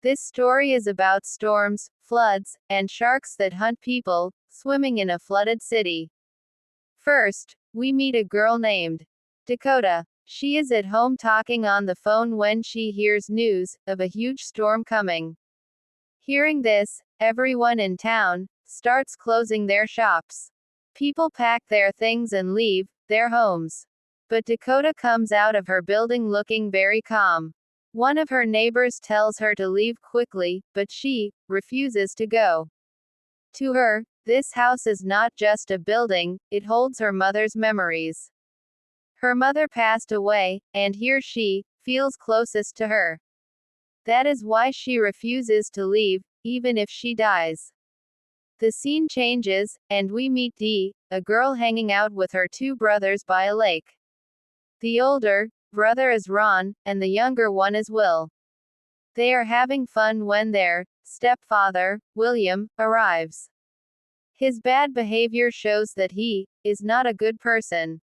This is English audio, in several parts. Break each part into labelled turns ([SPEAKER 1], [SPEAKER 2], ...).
[SPEAKER 1] This story is about storms, floods, and sharks that hunt people, swimming in a flooded city. First, we meet a girl named Dakota. She is at home talking on the phone when she hears news of a huge storm coming. Hearing this, everyone in town starts closing their shops. People pack their things and leave their homes. But Dakota comes out of her building looking very calm. One of her neighbors tells her to leave quickly, but she refuses to go. To her, this house is not just a building, it holds her mother's memories. Her mother passed away, and here she feels closest to her. That is why she refuses to leave, even if she dies. The scene changes, and we meet Dee, a girl hanging out with her two brothers by a lake. The older brother is Ron, and the younger one is Will. They are having fun when their stepfather, William, arrives. His bad behavior shows that he is not a good person.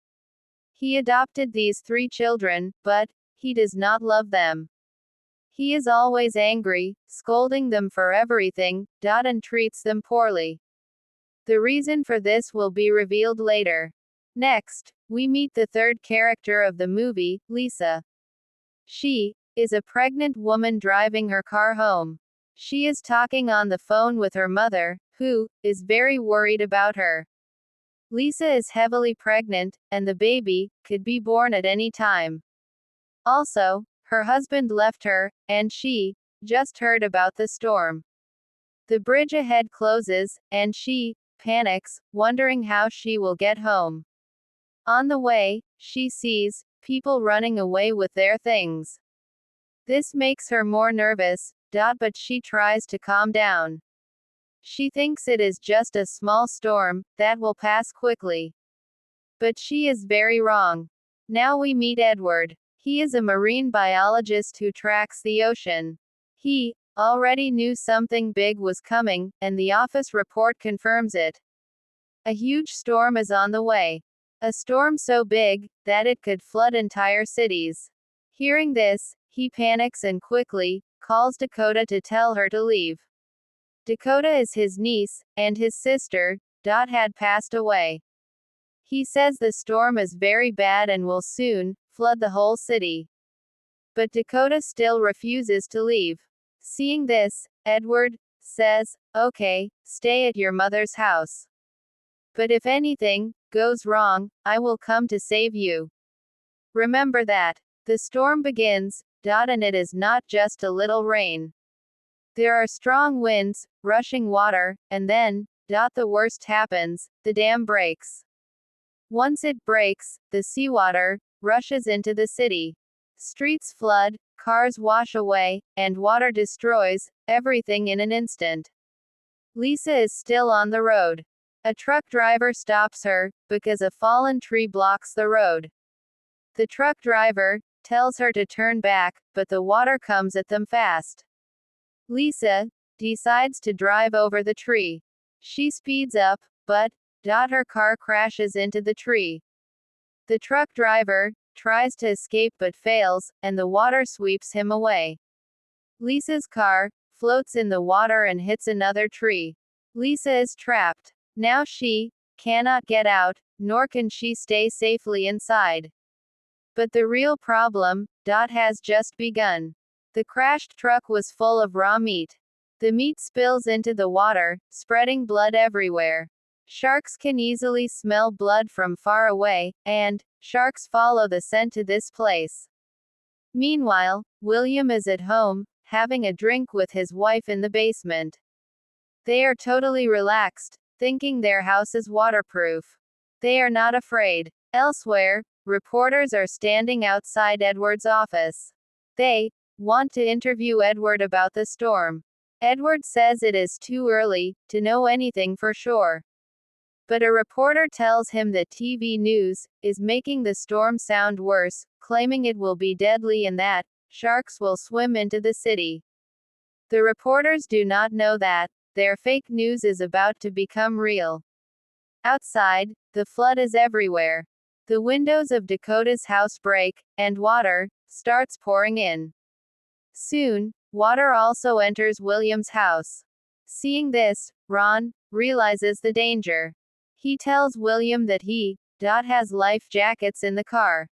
[SPEAKER 1] He adopted these three children, but he does not love them. He is always angry, scolding them for everything, and treats them poorly. The reason for this will be revealed later. Next, we meet the third character of the movie, Lisa. She is a pregnant woman driving her car home. She is talking on the phone with her mother, who is very worried about her. Lisa is heavily pregnant, and the baby could be born at any time. Also, her husband left her, and she just heard about the storm. The bridge ahead closes, and she panics, wondering how she will get home. On the way, she sees people running away with their things. This makes her more nervous, but she tries to calm down. She thinks it is just a small storm that will pass quickly. But she is very wrong. Now we meet Edward. He is a marine biologist who tracks the ocean. He already knew something big was coming, and the office report confirms it. A huge storm is on the way. A storm so big that it could flood entire cities. Hearing this, he panics and quickly calls Dakota to tell her to leave. Dakota is his niece, and his sister, had passed away. He says the storm is very bad and will soon flood the whole city. But Dakota still refuses to leave. Seeing this, Edward says, "Okay, stay at your mother's house. But if anything goes wrong, I will come to save you. Remember that." The storm begins, and it is not just a little rain. There are strong winds, rushing water, and then, the worst happens, the dam breaks. Once it breaks, the seawater rushes into the city. Streets flood, cars wash away, and water destroys everything in an instant. Lisa is still on the road. A truck driver stops her, because a fallen tree blocks the road. The truck driver tells her to turn back, but the water comes at them fast. Lisa decides to drive over the tree. She speeds up, but her car crashes into the tree. The truck driver tries to escape but fails, and the water sweeps him away. Lisa's car floats in the water and hits another tree. Lisa is trapped. Now she cannot get out, nor can she stay safely inside. But the real problem has just begun. The crashed truck was full of raw meat. The meat spills into the water, spreading blood everywhere. Sharks can easily smell blood from far away, and sharks follow the scent to this place. Meanwhile, William is at home, having a drink with his wife in the basement. They are totally relaxed, thinking their house is waterproof. They are not afraid. Elsewhere, reporters are standing outside Edward's office. They want to interview Edward about the storm. Edward says it is too early to know anything for sure. But a reporter tells him that TV news is making the storm sound worse, claiming it will be deadly and that sharks will swim into the city. The reporters do not know that their fake news is about to become real. Outside, the flood is everywhere. The windows of Dakota's house break, and water starts pouring in. Soon, Water also enters William's house. Seeing this, Ron realizes the danger. He tells William that he has life jackets in the car.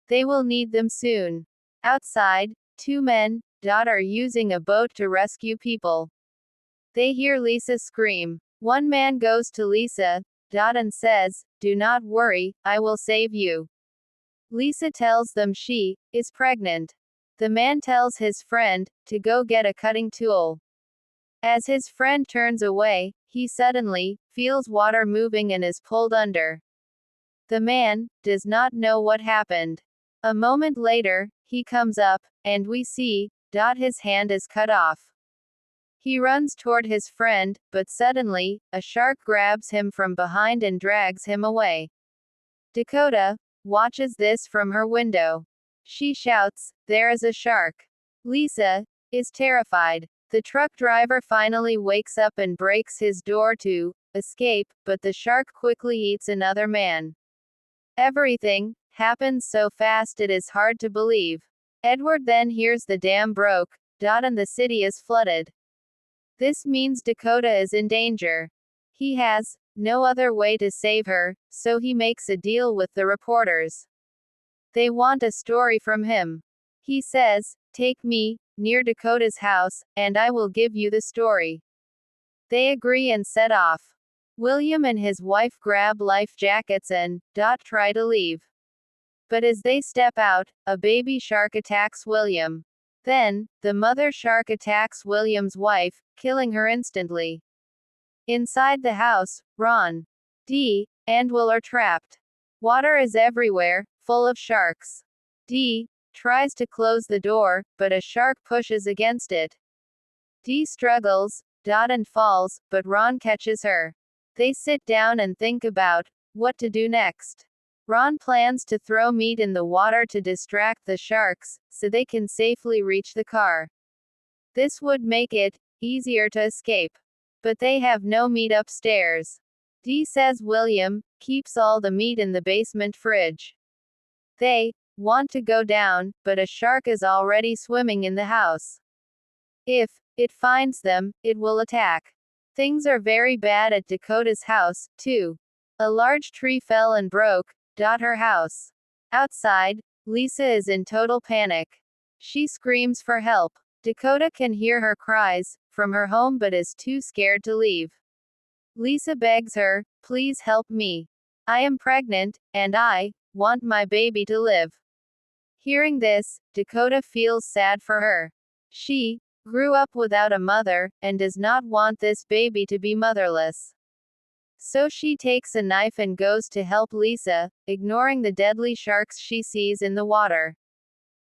[SPEAKER 1] They will need them soon. Outside, two men are using a boat to rescue people. They hear Lisa scream. One man goes to Lisa and says, "Do not worry, I will save you." Lisa tells them she is pregnant. The man tells his friend to go get a cutting tool. As his friend turns away, he suddenly feels water moving and is pulled under. The man does not know what happened. A moment later, he comes up, and we see his hand is cut off. He runs toward his friend, but suddenly, a shark grabs him from behind and drags him away. Dakota watches this from her window. She shouts, "There is a shark." Lisa is terrified. The truck driver finally wakes up and breaks his door to escape, but the shark quickly eats another man. Everything happens so fast it is hard to believe. Edward then hears the dam broke, and the city is flooded. This means Dakota is in danger. He has no other way to save her, so he makes a deal with the reporters. They want a story from him. He says, "Take me near Dakota's house, and I will give you the story." They agree and set off. William and his wife grab life jackets and try to leave. But as they step out, a baby shark attacks William. Then, the mother shark attacks William's wife, killing her instantly. Inside the house, Ron and Will are trapped. Water is everywhere, full of sharks. Dee tries to close the door, but a shark pushes against it. Dee struggles and falls, but Ron catches her. They sit down and think about what to do next. Ron plans to throw meat in the water to distract the sharks, so they can safely reach the car. This would make it easier to escape. But they have no meat upstairs. Dee says William keeps all the meat in the basement fridge. They want to go down, but a shark is already swimming in the house. If it finds them, it will attack. Things are very bad at Dakota's house, too. A large tree fell and broke her house. Outside, Lisa is in total panic. She screams for help. Dakota can hear her cries from her home but is too scared to leave. Lisa begs her, "Please help me. I am pregnant, and I want my baby to live." Hearing this, Dakota feels sad for her. She grew up without a mother, and does not want this baby to be motherless. So she takes a knife and goes to help Lisa, ignoring the deadly sharks she sees in the water.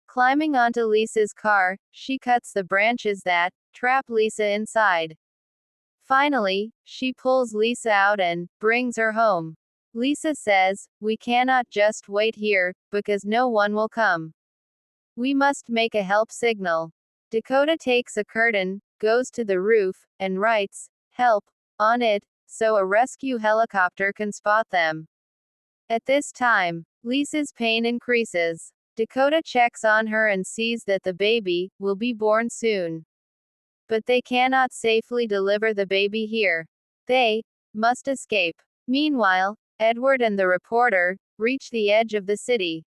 [SPEAKER 1] Climbing onto Lisa's car, she cuts the branches that trap Lisa inside. Finally, she pulls Lisa out and brings her home. Lisa says, "We cannot just wait here, because no one will come. We must make a help signal." Dakota takes a curtain, goes to the roof, and writes, "Help," on it, so a rescue helicopter can spot them. At this time, Lisa's pain increases. Dakota checks on her and sees that the baby will be born soon. But they cannot safely deliver the baby here. They must escape. Meanwhile, Edward and the reporter reach the edge of the city.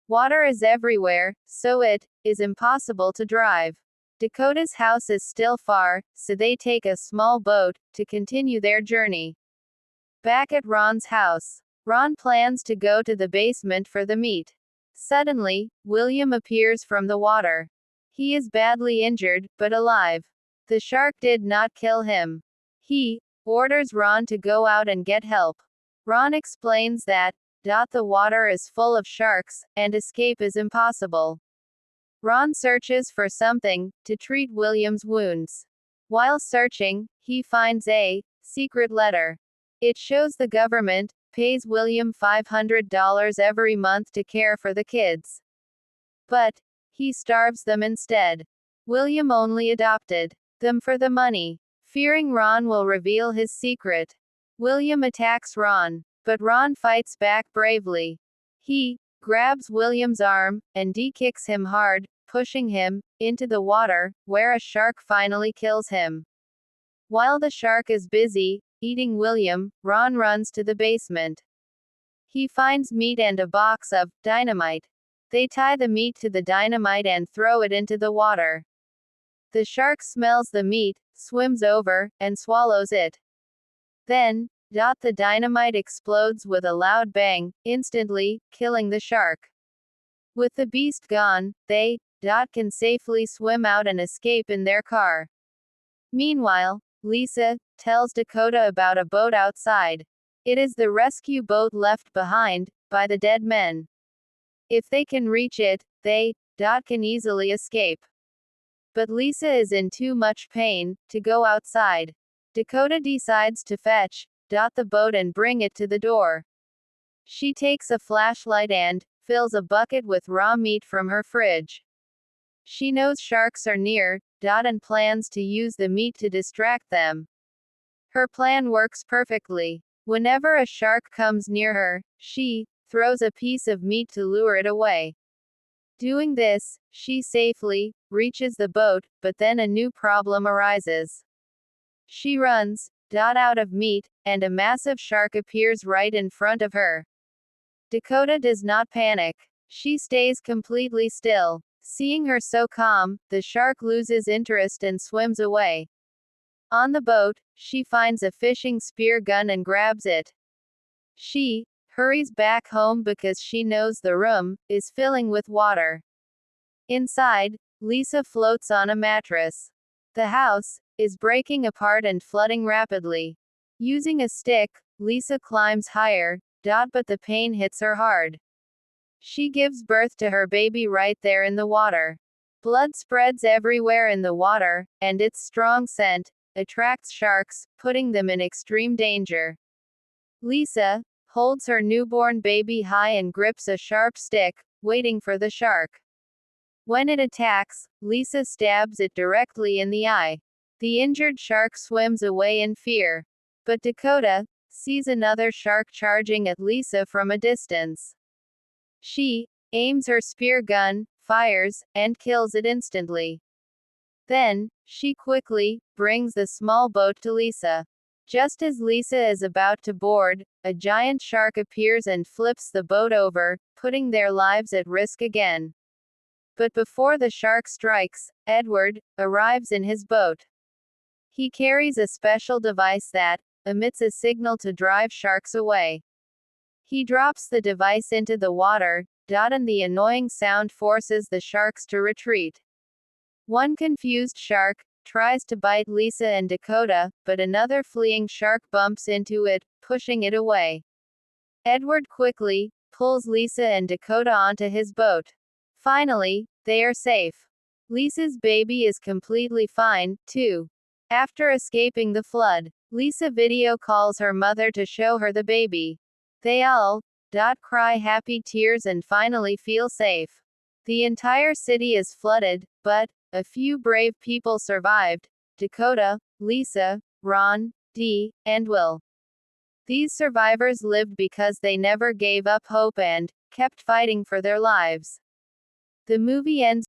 [SPEAKER 1] Water is everywhere, so it is impossible to drive. Dakota's house is still far, so they take a small boat to continue their journey. Back at Ron's house, Ron plans to go to the basement for the meat. Suddenly, William appears from the water. He is badly injured, but alive. The shark did not kill him. He orders Ron to go out and get help. Ron explains that the water is full of sharks, and escape is impossible. Ron searches for something to treat William's wounds. While searching, he finds a secret letter. It shows the government pays William $500 every month to care for the kids. But he starves them instead. William only adopted them for the money. Fearing Ron will reveal his secret, William attacks Ron. But Ron fights back bravely. He grabs William's arm and kicks him hard, pushing him into the water, where a shark finally kills him. While the shark is busy eating William, Ron runs to the basement. He finds meat and a box of dynamite. They tie the meat to the dynamite and throw it into the water. The shark smells the meat, swims over, and swallows it. Then, the dynamite explodes with a loud bang, instantly killing the shark. With the beast gone, they can safely swim out and escape in their car. Meanwhile, Lisa tells Dakota about a boat outside. It is the rescue boat left behind by the dead men. If they can reach it, they can easily escape. But Lisa is in too much pain to go outside. Dakota decides to fetch the boat and bring it to the door. She takes a flashlight and fills a bucket with raw meat from her fridge. She knows sharks are near, and plans to use the meat to distract them. Her plan works perfectly. Whenever a shark comes near her, she throws a piece of meat to lure it away. Doing this, she safely reaches the boat, but then a new problem arises. She runs out of meat, and a massive shark appears right in front of her. Dakota does not panic. She stays completely still. Seeing her so calm, the shark loses interest and swims away. On the boat, she finds a fishing spear gun and grabs it. She hurries back home because she knows the room is filling with water. Inside, Lisa floats on a mattress. The house is breaking apart and flooding rapidly. Using a stick, Lisa climbs higher, but the pain hits her hard. She gives birth to her baby right there in the water. Blood spreads everywhere in the water, and its strong scent attracts sharks, putting them in extreme danger. Lisa holds her newborn baby high and grips a sharp stick, waiting for the shark. When it attacks, Lisa stabs it directly in the eye. The injured shark swims away in fear. But Dakota sees another shark charging at Lisa from a distance. She aims her spear gun, fires, and kills it instantly. Then, she quickly brings the small boat to Lisa. Just as Lisa is about to board, a giant shark appears and flips the boat over, putting their lives at risk again. But before the shark strikes, Edward arrives in his boat. He carries a special device that emits a signal to drive sharks away. He drops the device into the water, and the annoying sound forces the sharks to retreat. One confused shark tries to bite Lisa and Dakota, but another fleeing shark bumps into it, pushing it away. Edward quickly pulls Lisa and Dakota onto his boat. Finally, they are safe. Lisa's baby is completely fine, too. After escaping the flood, Lisa video calls her mother to show her the baby. They all cry happy tears and finally feel safe. The entire city is flooded, but a few brave people survived: Dakota, Lisa, Ron, Dee, and Will. These survivors lived because they never gave up hope and kept fighting for their lives. The movie ends